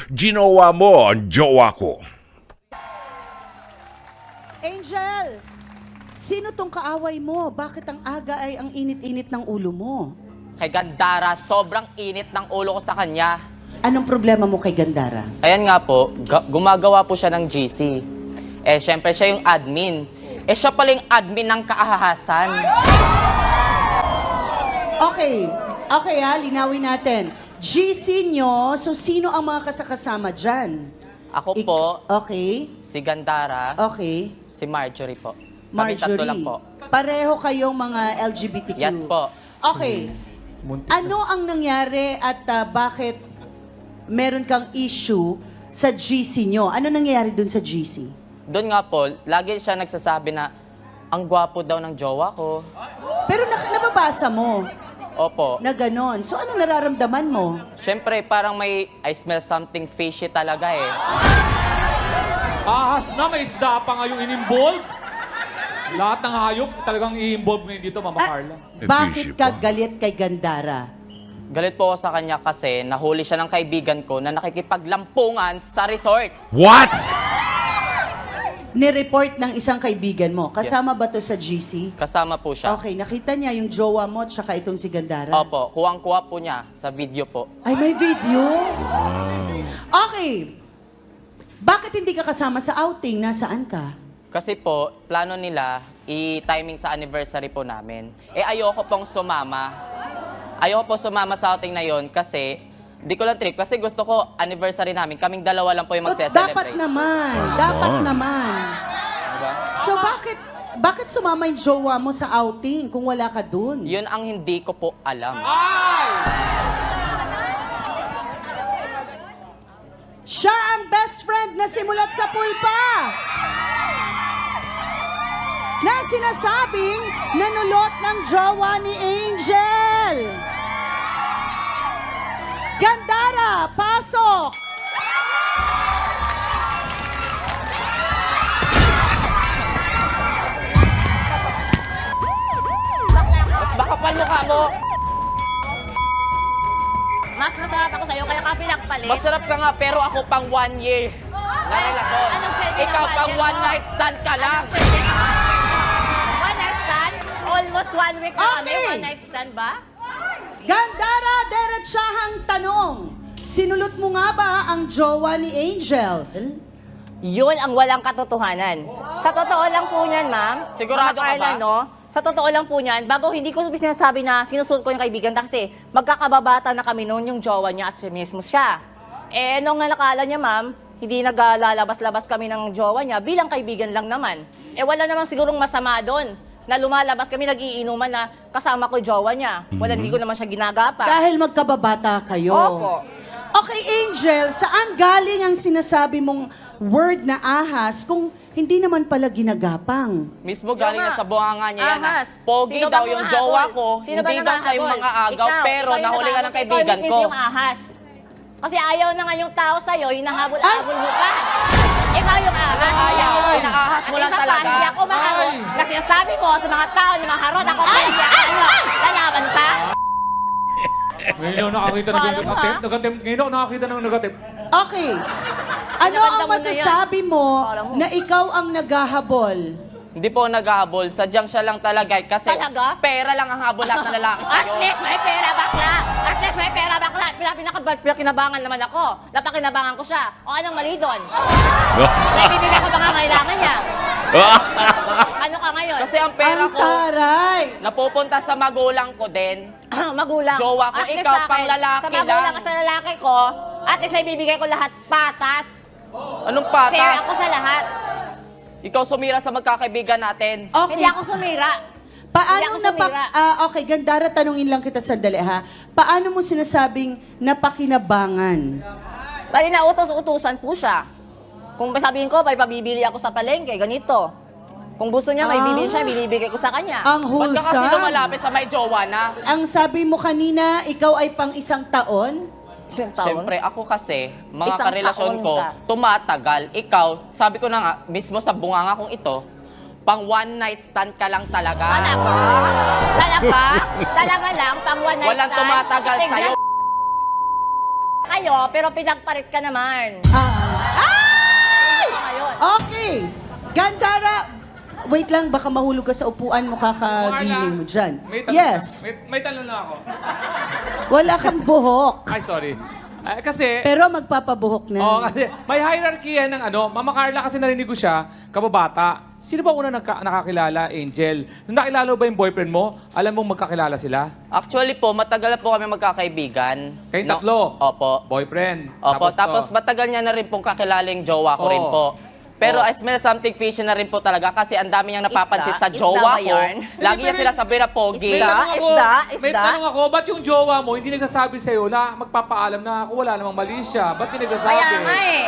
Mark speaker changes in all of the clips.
Speaker 1: Ginawa mo ang jowa ko.
Speaker 2: Angel, sino tong kaaway mo? Bakit ang aga ay ang init-init ng ulo mo?
Speaker 3: Kay Gandara, sobrang init ng ulo ko sa kanya.
Speaker 2: Anong problema mo kay Gandara?
Speaker 3: Ayan nga po, gumagawa po siya ng GC. Eh, syempre siya yung admin. Eh, siya pala yung admin ng kaahahasan.
Speaker 2: Okay ha, linawin natin. GC nyo, so sino ang mga kasakasama dyan?
Speaker 3: Ako po,
Speaker 2: Okay,
Speaker 3: si Gandara,
Speaker 2: okay.
Speaker 3: si Marjorie po. Kami
Speaker 2: Marjorie.
Speaker 3: tatlo lang po.
Speaker 2: Pareho kayong mga LGBTQ.
Speaker 3: Yes po.
Speaker 2: Okay. Ano ang nangyari at bakit meron kang issue sa GC nyo? Ano nangyari dun sa GC?
Speaker 3: Doon nga po, lagi siya nagsasabi na ang gwapo daw ng jowa ko.
Speaker 2: Pero nababasa mo
Speaker 3: Opo.
Speaker 2: na ganon. So ano nararamdaman mo?
Speaker 3: Syempre, parang I smell something fishy talaga eh.
Speaker 4: Ahas na, may isda pa nga yung in-involve. Lahat ng hayop talagang i-involve ngayon dito, Mama Carla.
Speaker 2: Bakit ka
Speaker 1: Fishy pa.
Speaker 2: galit kay Gandara?
Speaker 3: Galit po ako sa kanya kasi nahuli siya ng kaibigan ko na nakikipaglampungan sa resort.
Speaker 1: What?
Speaker 2: Nireport ng isang kaibigan mo. Kasama ba to sa GC?
Speaker 3: Kasama po siya.
Speaker 2: Okay, nakita niya yung jowa mo at saka itong si Gandara?
Speaker 3: Opo, kuwang-kuwa po niya sa video po.
Speaker 2: Ay, may video? Okay. Bakit hindi ka kasama sa outing? Nasaan ka?
Speaker 3: Kasi po, plano nila i-timing sa anniversary po namin. Eh, ayoko pong sumama. Ayoko po sumama sa outing na yon kasi di ko lang trip. Kasi gusto ko anniversary namin. Kaming dalawa lang po yung
Speaker 2: Dapat
Speaker 3: magse-celebrate.
Speaker 2: naman. Dapat
Speaker 1: Ah.
Speaker 2: naman.
Speaker 3: Diba?
Speaker 2: So, bakit sumama yung jowa mo sa outing kung wala ka dun?
Speaker 3: Yun ang hindi ko po alam.
Speaker 2: Siya ang best friend na simulat sa pulpa. Na sinasabing nanulot ng jowa ni Angel. Gandara, pasok!
Speaker 3: Mas baka palukha mo.
Speaker 5: Mas masarap ako sa'yo, kaya ka pinagpalit.
Speaker 3: Masarap ka nga, pero ako pang 1 year na relasyon.
Speaker 5: Anong pwede
Speaker 3: Ikaw
Speaker 5: naman
Speaker 3: pang
Speaker 5: yan,
Speaker 3: one
Speaker 5: no?
Speaker 3: night stand ka lang.
Speaker 5: One night stand? Almost 1 week na kami.
Speaker 2: Okay.
Speaker 5: One night stand ba?
Speaker 2: Gandara, derechahang tanong. Sinulot mo nga ba ang jowa ni Angel?
Speaker 5: Yun ang walang katotohanan. Sa totoo lang po niyan, ma'am.
Speaker 3: Sigurado
Speaker 5: Mama
Speaker 3: ka
Speaker 5: Carla,
Speaker 3: ba?
Speaker 5: no? Sa totoo lang po niyan, bago hindi ko sinasabi na sinusunod ko yung kaibigan kasi magkakababata na kami noon yung jowa niya at siya mismo siya. Eh, nung nakala niya, ma'am, hindi naglalabas-labas kami ng jowa niya, bilang kaibigan lang naman. Eh, wala namang sigurong masama doon na lumalabas kami, nag-iinuman na kasama ko yung jowa niya. Wala, hindi ko naman siya ginagapa.
Speaker 2: Dahil magkababata kayo.
Speaker 5: Opo.
Speaker 2: Okay, Angel, saan galing ang sinasabi mong word na ahas kung hindi naman pala ginagapang?
Speaker 3: Mismo galing na sa bunganga niya yan.
Speaker 5: Ahas.
Speaker 3: Pogi
Speaker 5: Sino
Speaker 3: daw
Speaker 5: bang
Speaker 3: yung
Speaker 5: mga
Speaker 3: jowa
Speaker 5: habol?
Speaker 3: ko.
Speaker 5: Sino ba
Speaker 3: Hindi daw siya yung
Speaker 5: nanghahabol?
Speaker 3: mga agaw,
Speaker 5: Ikaw,
Speaker 3: pero
Speaker 5: ikaw yung
Speaker 3: nahuli ka ng
Speaker 5: nanghahabol.
Speaker 3: kaibigan
Speaker 5: Ikaw
Speaker 3: ko.
Speaker 5: yung ahas. Kasi ayaw na nga yung tao sa'yo, hinahabol-habol mo pa. Ikaw yung ahas.
Speaker 3: Ayaw, inaahas mo
Speaker 5: At
Speaker 3: lang
Speaker 5: isa pa,
Speaker 3: talaga.
Speaker 5: hindi ako maharot. Na sinasabi mo sa mga tao na maharot ako sa iya. Lalaban ka?
Speaker 4: Ngayon ako nakakita ng
Speaker 5: Alam mo,
Speaker 4: negative. Ngayon ako nakakita ng negative.
Speaker 2: Okay. Ano
Speaker 5: Pinaganda
Speaker 2: ang
Speaker 5: mo na
Speaker 2: masasabi mo
Speaker 5: Alam mo.
Speaker 2: na ikaw ang naghahabol?
Speaker 3: Hindi po naghahabol. Sadyang siya lang talaga. Kasi
Speaker 5: Talaga?
Speaker 3: pera lang ang habol lahat ng lalaki
Speaker 5: At
Speaker 3: sa'yo.
Speaker 5: least may pera bakla. At least may pera bakla. Pinakinabangan naman ako. Napakinabangan ko siya. O anong mali doon? Naibibigay ko ba nga kailangan niya? Ano ka ngayon?
Speaker 3: Kasi ang pera
Speaker 2: Ang
Speaker 3: ko,
Speaker 2: taray!
Speaker 3: napupunta sa magulang ko din.
Speaker 5: Magulang.
Speaker 3: Jowa ko,
Speaker 5: At least
Speaker 3: ikaw
Speaker 5: sa akin,
Speaker 3: pang lalaki
Speaker 5: sa magulang
Speaker 3: lang.
Speaker 5: at sa lalaki ko, at least naibibigay ko lahat patas.
Speaker 3: Anong
Speaker 5: Fair
Speaker 3: patas?
Speaker 5: ako sa lahat.
Speaker 3: Ikaw sumira sa magkakaibigan natin.
Speaker 2: Okay.
Speaker 5: Hindi ako sumira. Hindi
Speaker 2: Paano
Speaker 5: ako
Speaker 2: na
Speaker 5: sumira.
Speaker 2: okay, Gandara, tanungin lang kita sandali ha. Paano mo sinasabing napakinabangan?
Speaker 5: Bali na utos-utusan po siya. Kung sabihin ko, may pabibili ako sa palengke, ganito. Kung gusto niya, may bibili siya, binibigay ko sa kanya.
Speaker 2: Ang
Speaker 3: Ba't ka kasi
Speaker 2: wholesome.
Speaker 3: lumalapit sa may jowa na?
Speaker 2: Ang sabi mo kanina, ikaw ay pang isang taon?
Speaker 5: Isang taon?
Speaker 3: Siyempre, ako kasi, mga
Speaker 5: Isang
Speaker 3: karelasyon
Speaker 5: taon
Speaker 3: ko,
Speaker 5: ka.
Speaker 3: tumatagal. Ikaw, sabi ko na nga, mismo sa bunganga kong ito, pang one night stand ka lang talaga.
Speaker 5: Talaga? Talaga? Talaga lang, pang one night
Speaker 3: Walang
Speaker 5: stand?
Speaker 3: tumatagal
Speaker 5: Tignan-
Speaker 3: sa'yo.
Speaker 5: kayo, pero pinagpalit ka naman.
Speaker 2: Ay!
Speaker 5: Ano ngayon?
Speaker 2: Okay. Gandara, wait lang, baka mahulog ka sa upuan mo, kakagiling mo dyan.
Speaker 4: May tanong
Speaker 2: Yes.
Speaker 4: na. May tanong na ako.
Speaker 2: Wala kang buhok.
Speaker 4: Ay, sorry. Kasi,
Speaker 2: Pero magpapabuhok na.
Speaker 4: kasi may hierarchy yan ng Mama Carla kasi narinig ko siya, kababata. Sino ba una nakakilala, Angel? Nung nakilala mo ba yung boyfriend mo, alam mong magkakilala sila?
Speaker 3: Actually po, matagal na po kami magkakaibigan.
Speaker 4: Kayong tatlo?
Speaker 3: Opo.
Speaker 4: Boyfriend.
Speaker 3: Opo, tapos
Speaker 4: to.
Speaker 3: matagal niya na rin pong kakilaling jowa ko rin
Speaker 4: Oo.
Speaker 3: po. Pero
Speaker 4: Oo.
Speaker 3: I smell something fishy na rin po talaga kasi ang dami niyang napapansin sa
Speaker 5: Isda
Speaker 3: jowa
Speaker 5: ba
Speaker 3: ko.
Speaker 5: yan?
Speaker 3: Lagi niya sinasabi na pogi.
Speaker 4: May tanong ako,
Speaker 5: Isda?
Speaker 4: may tanong ako, ba't yung jowa mo hindi nagsasabi sa'yo na magpapaalam na ako wala namang mali siya? Ba't hindi nagsasabi?
Speaker 5: Kaya nga eh.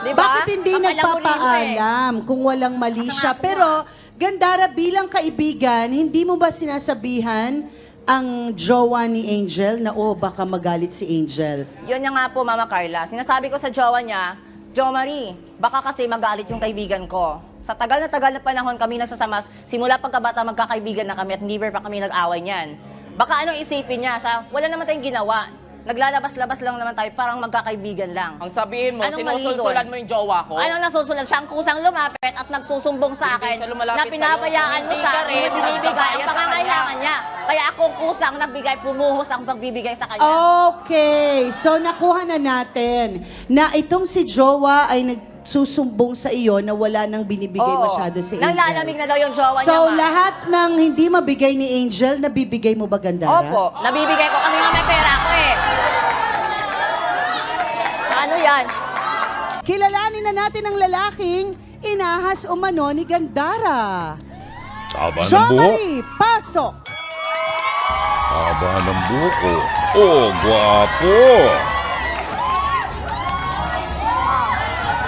Speaker 5: Diba?
Speaker 2: Bakit hindi
Speaker 5: Kapal ang ulo mo eh.
Speaker 2: nagpapaalam kung walang mali siya? Pero, Gandara, bilang kaibigan, hindi mo ba sinasabihan ang jowa ni Angel na, baka magalit si Angel?
Speaker 5: Yun nga po, Mama Carla. Sinasabi ko sa jowa niya, Jo Marie, baka kasi magalit yung kaibigan ko. Sa tagal na panahon kami nasasamas, simula pagkabata magkakaibigan na kami at never pa kami nag-away niyan. Baka anong isipin niya, wala naman tayong ginawa. Naglalabas-labas lang naman tayo, parang magkakaibigan lang.
Speaker 3: Ang sabihin mo,
Speaker 5: Anong mali
Speaker 3: sinusulsulan
Speaker 5: doon?
Speaker 3: mo yung jowa ko.
Speaker 5: Ano nasusulan? Siya ang kusang lumapit at nagsusumbong sa
Speaker 3: Hindi
Speaker 5: akin
Speaker 3: siya lumalapit
Speaker 5: na
Speaker 3: sa'yo.
Speaker 5: pinabayaan mo
Speaker 3: Hindi
Speaker 5: siya,
Speaker 3: ka rin.
Speaker 5: hindi binibigay ang
Speaker 3: Nagbabayad sa
Speaker 5: pangangailangan niya. Kaya akong kusang nagbigay, pumuhos ang pagbibigay sa kanya.
Speaker 2: Okay, so nakuha na natin na itong si Jowa ay nagsusumbong sa iyo na wala nang binibigay
Speaker 5: Oo.
Speaker 2: masyado si Angel.
Speaker 5: Nalalamig na daw yung jowa niya,
Speaker 2: So
Speaker 5: ma.
Speaker 2: lahat ng hindi mabigay ni Angel, nabibigay mo ba, Gandara?
Speaker 5: Opo, nabibigay ko kanina may pera ako eh. Ano yan?
Speaker 2: Kilalanin na natin ang lalaking inahas umano ni Gandara.
Speaker 1: Haba ng buhok.
Speaker 2: Jomari, pasok!
Speaker 1: Haba ng buhok ko. Oh, gwapo.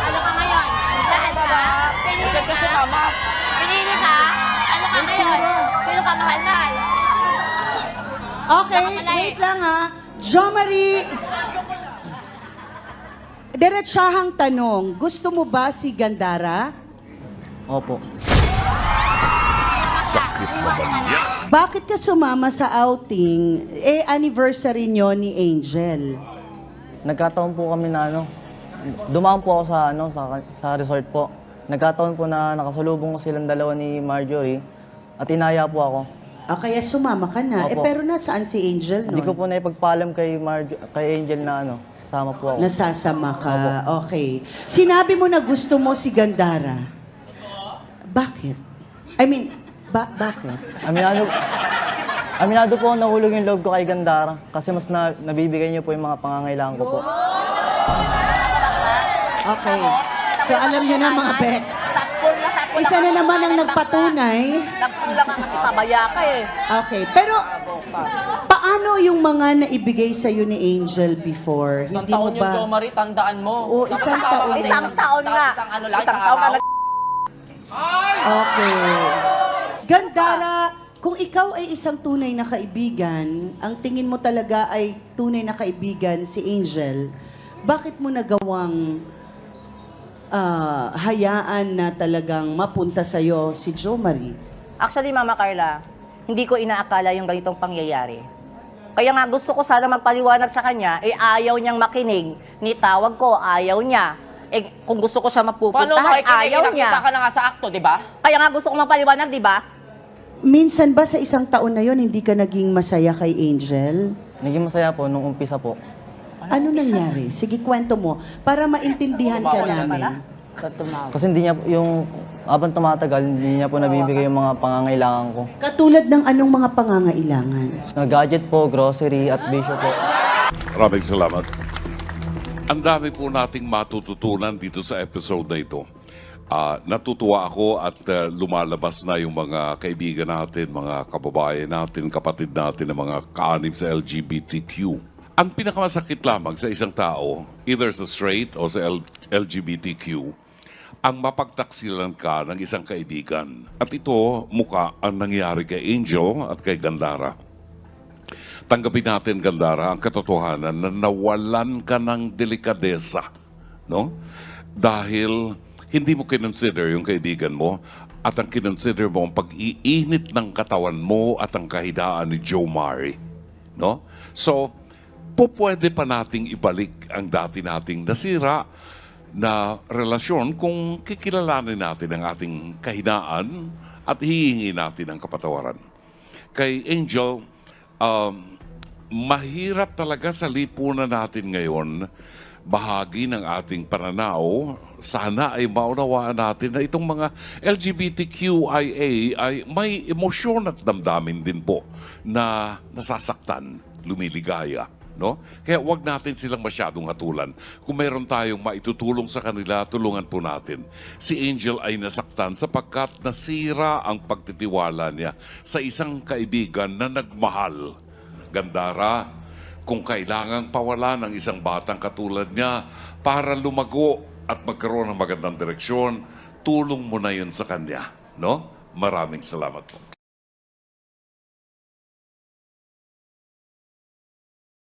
Speaker 5: Ano ka ngayon? Mahal ka? Pinili ka? Pinili ka? Ano ka ngayon? Sino ka mahal-mahal?
Speaker 2: Okay,
Speaker 5: Nakakalay.
Speaker 2: wait lang ha. Jomari, diretsahang tanong, gusto mo ba si Gandara?
Speaker 6: Opo.
Speaker 1: Sakit naman yan.
Speaker 2: Bakit ka sumama sa outing? Anniversary nyo ni Angel.
Speaker 6: Nagkataon po kami na dumaan po ako sa resort po. Nagkataon po na nakasalubong ko silang dalawa ni Marjorie at inaya po ako.
Speaker 2: Kaya sumama ka na.
Speaker 6: Opo.
Speaker 2: Pero nasaan si Angel
Speaker 6: Hindi ko
Speaker 2: nun?
Speaker 6: po na ipagpaalam kay Angel na sama po ako.
Speaker 2: Nasasama ka. Okay. Sinabi mo na gusto mo si Gandara. Bakit? I mean, bakit?
Speaker 6: Aminado po ako nahulog yung loob ko kay Gandara kasi mas nabibigay niyo po yung mga pangangailangan ko po.
Speaker 2: Okay. So alam niyo na mga bets.
Speaker 5: Sapul
Speaker 2: Isa na naman ang nagpatunay.
Speaker 5: Nagkulang ka kasi pabaya ka eh.
Speaker 2: Okay. Pero paano yung mga naibigay sa'yo ni Angel before?
Speaker 3: Isang
Speaker 2: Hindi mo
Speaker 3: taon yung
Speaker 2: ba?
Speaker 3: Jo Marie, tandaan mo.
Speaker 2: Oo, isang taon.
Speaker 5: Isang taon nga.
Speaker 3: Isang ano lang,
Speaker 5: Isang
Speaker 3: isang
Speaker 5: taon
Speaker 3: araw.
Speaker 5: nga
Speaker 2: Okay. Gandara, kung ikaw ay isang tunay na kaibigan, ang tingin mo talaga ay tunay na kaibigan si Angel, bakit mo nagawang hayaan na talagang mapunta sa'yo si Jo Marie?
Speaker 5: Actually, Mama Carla, hindi ko inaakala yung ganitong pangyayari. Kaya nga gusto ko sana magpaliwanag sa kanya, ayaw niyang makinig. Nitawag ko, ayaw niya. Kung gusto ko siya
Speaker 3: Paano
Speaker 5: mapupuntahan, ayaw niya.
Speaker 3: Nakita ka na nga sa akto, di ba?
Speaker 5: Kaya nga gusto ko magpaliwanag, di ba?
Speaker 2: Minsan ba sa isang taon na yon hindi ka naging masaya kay Angel?
Speaker 6: Naging masaya po nung umpisa po.
Speaker 2: Ano nangyari? Sige, kwento mo para maintindihan ka namin.
Speaker 6: Kasi hindi niya habang tumatagal, hindi niya po nabibigay yung mga pangangailangan ko.
Speaker 2: Katulad ng anong mga pangangailangan?
Speaker 6: Gadget po, grocery at bisyo po.
Speaker 1: Maraming salamat. Ang dami po nating matututunan dito sa episode na ito. Natutuwa ako at lumalabas na yung mga kaibigan natin, mga kababayan natin, kapatid natin, ng mga kaanib sa LGBTQ. Ang pinakamasakit lamang sa isang tao, either sa straight o sa LGBTQ, ang mapagtaksilan ka ng isang kaibigan. At ito, mukha ang nangyari kay Angel at kay Gandara. Tanggapin natin, Gandara, ang katotohanan na nawalan ka ng delikadesa. No? Dahil hindi mo kinonsider yung kaibigan mo at ang kinonsider mo ang pag-iinit ng katawan mo at ang kahidaan ni Jomari. No? So, pwede pa nating ibalik ang dati nating nasira na relasyon kung kikilalanin natin ang ating kahinaan at hihingi natin ang kapatawaran. Kay Angel, mahirap talaga sa lipunan natin ngayon bahagi ng ating pananaw. Sana ay maunawaan natin na itong mga LGBTQIA ay may emosyon at damdamin din po na nasasaktan, lumiligaya. No? Kaya wag natin silang masyadong hatulan. Kung meron tayong maitutulong sa kanila, tulungan po natin. Si Angel ay nasaktan sapagkat nasira ang pagtitiwala niya sa isang kaibigan na nagmahal. Gandara, kung kailangang pawala ng isang batang katulad niya para lumago at magkaroon ng magandang direksyon, tulong mo na yun sa kanya. No? Maraming salamat po.